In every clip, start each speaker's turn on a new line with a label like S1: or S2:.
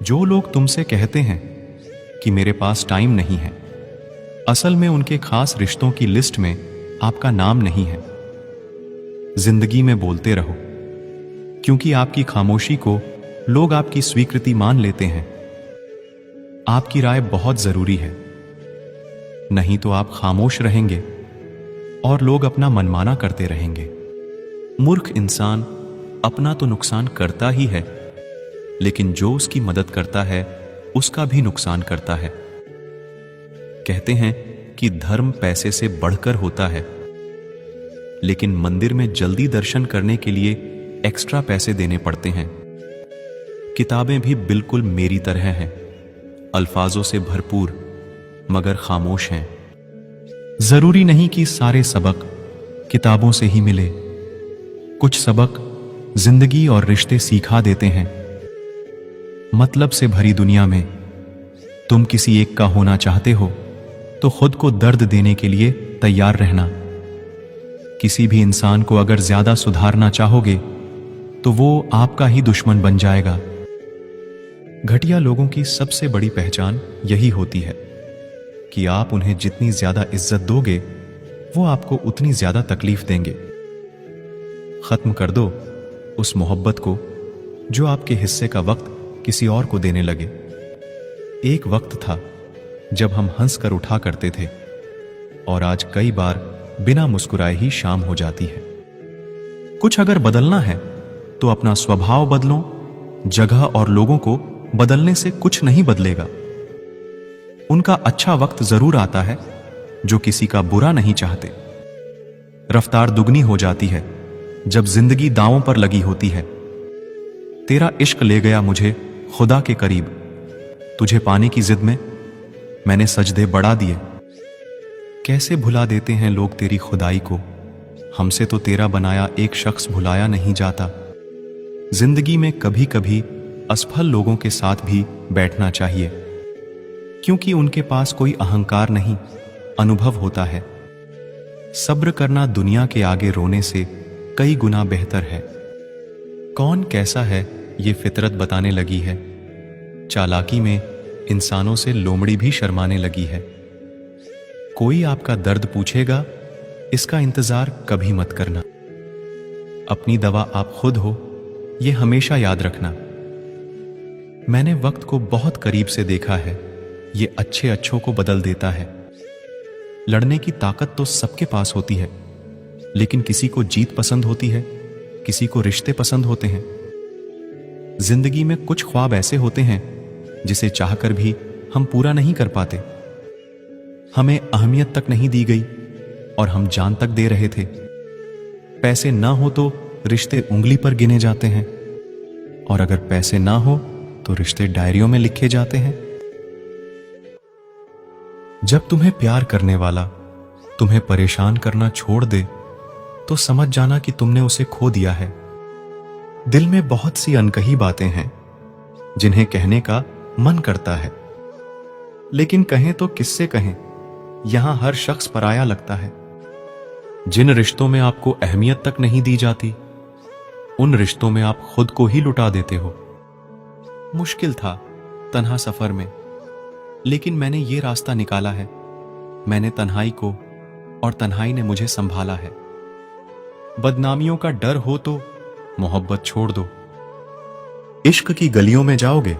S1: जो लोग तुमसे कहते हैं कि मेरे पास टाइम नहीं है, असल में उनके खास रिश्तों की लिस्ट में आपका नाम नहीं है। जिंदगी में बोलते रहो, क्योंकि आपकी खामोशी को लोग आपकी स्वीकृति मान लेते हैं। आपकी राय बहुत जरूरी है, नहीं तो आप खामोश रहेंगे और लोग अपना मनमाना करते रहेंगे। मूर्ख इंसान अपना तो नुकसान करता ही है, लेकिन जो उसकी मदद करता है उसका भी नुकसान करता है। कहते हैं कि धर्म पैसे से बढ़कर होता है, लेकिन मंदिर में जल्दी दर्शन करने के लिए एक्स्ट्रा पैसे देने पड़ते हैं। किताबें भी बिल्कुल मेरी तरह हैं, अल्फाजों से भरपूर मगर खामोश हैं। जरूरी नहीं कि सारे सबक किताबों से ही मिले, कुछ सबक जिंदगी और रिश्ते सिखा देते हैं। मतलब से भरी दुनिया में तुम किसी एक का होना चाहते हो तो खुद को दर्द देने के लिए तैयार रहना। किसी भी इंसान को अगर ज्यादा सुधारना चाहोगे तो वो आपका ही दुश्मन बन जाएगा। घटिया लोगों की सबसे बड़ी पहचान यही होती है कि आप उन्हें जितनी ज्यादा इज्जत दोगे वो आपको उतनी ज्यादा तकलीफ देंगे। खत्म कर दो उस मोहब्बत को जो आपके हिस्से का वक्त किसी और को देने लगे। एक वक्त था जब हम हंस कर उठा करते थे, और आज कई बार बिना मुस्कुराए ही शाम हो जाती है। कुछ अगर बदलना है तो अपना स्वभाव बदलो, जगह और लोगों को बदलने से कुछ नहीं बदलेगा। उनका अच्छा वक्त जरूर आता है जो किसी का बुरा नहीं चाहते। रफ्तार दुगनी हो जाती है जब जिंदगी दांवों पर लगी होती है। तेरा इश्क ले गया मुझे खुदा के करीब, तुझे पाने की जिद में मैंने सजदे बढ़ा दिए। कैसे भुला देते हैं लोग तेरी खुदाई को, हमसे तो तेरा बनाया एक शख्स भुलाया नहीं जाता। जिंदगी में कभी कभी असफल लोगों के साथ भी बैठना चाहिए, क्योंकि उनके पास कोई अहंकार नहीं, अनुभव होता है। सब्र करना दुनिया के आगे रोने से कई गुना बेहतर है। कौन कैसा है ये फितरत बताने लगी है। चालाकी में इंसानों से लोमड़ी भी शर्माने लगी है। कोई आपका दर्द पूछेगा, इसका इंतजार कभी मत करना। अपनी दवा आप खुद हो, ये हमेशा याद रखना। मैंने वक्त को बहुत करीब से देखा है, ये अच्छे अच्छों को बदल देता है। लड़ने की ताकत तो सबके पास होती है, लेकिन किसी को जीत पसंद होती है, किसी को रिश्ते पसंद होते हैं। जिंदगी में कुछ ख्वाब ऐसे होते हैं जिसे चाहकर भी हम पूरा नहीं कर पाते। हमें अहमियत तक नहीं दी गई और हम जान तक दे रहे थे। पैसे ना हो तो रिश्ते उंगली पर गिने जाते हैं, और अगर पैसे ना हो तो रिश्ते डायरियों में लिखे जाते हैं। जब तुम्हें प्यार करने वाला तुम्हें परेशान करना छोड़ दे तो समझ जाना कि तुमने उसे खो दिया है। दिल में बहुत सी अनकही बातें हैं जिन्हें कहने का मन करता है, लेकिन कहें तो किससे कहें, यहां हर शख्स पराया लगता है। जिन रिश्तों में आपको अहमियत तक नहीं दी जाती, उन रिश्तों में आप खुद को ही लुटा देते हो। मुश्किल था तन्हा सफर में, लेकिन मैंने ये रास्ता निकाला है। मैंने तन्हाई को और तन्हाई ने मुझे संभाला है। बदनामियों का डर हो तो मोहब्बत छोड़ दो। इश्क की गलियों में जाओगे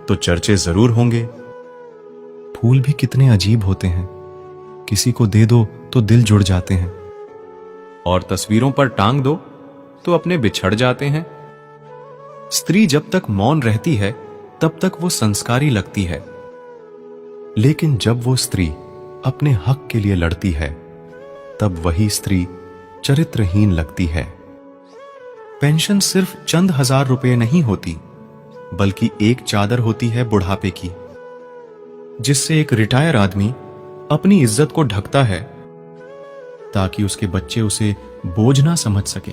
S1: तो चर्चे जरूर होंगे। फूल भी कितने अजीब होते हैं, किसी को दे दो तो दिल जुड़ जाते हैं, और तस्वीरों पर टांग दो तो अपने बिछड़ जाते हैं। स्त्री जब तक मौन रहती है तब तक वो संस्कारी लगती है, लेकिन जब वो स्त्री अपने हक के लिए लड़ती है तब वही स्त्री चरित्रहीन लगती है। पेंशन सिर्फ चंद हजार रुपए नहीं होती, बल्कि एक चादर होती है बुढ़ापे की, जिससे एक रिटायर आदमी अपनी इज्जत को ढकता है ताकि उसके बच्चे उसे बोझ ना समझ सके।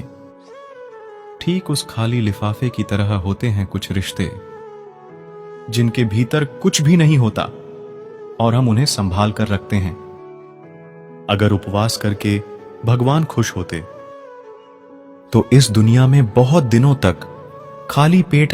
S1: ठीक उस खाली लिफाफे की तरह होते हैं कुछ रिश्ते, जिनके भीतर कुछ भी नहीं होता और हम उन्हें संभाल कर रखते हैं। अगर उपवास करके भगवान खुश होते तो इस दुनिया में बहुत दिनों तक खाली पेट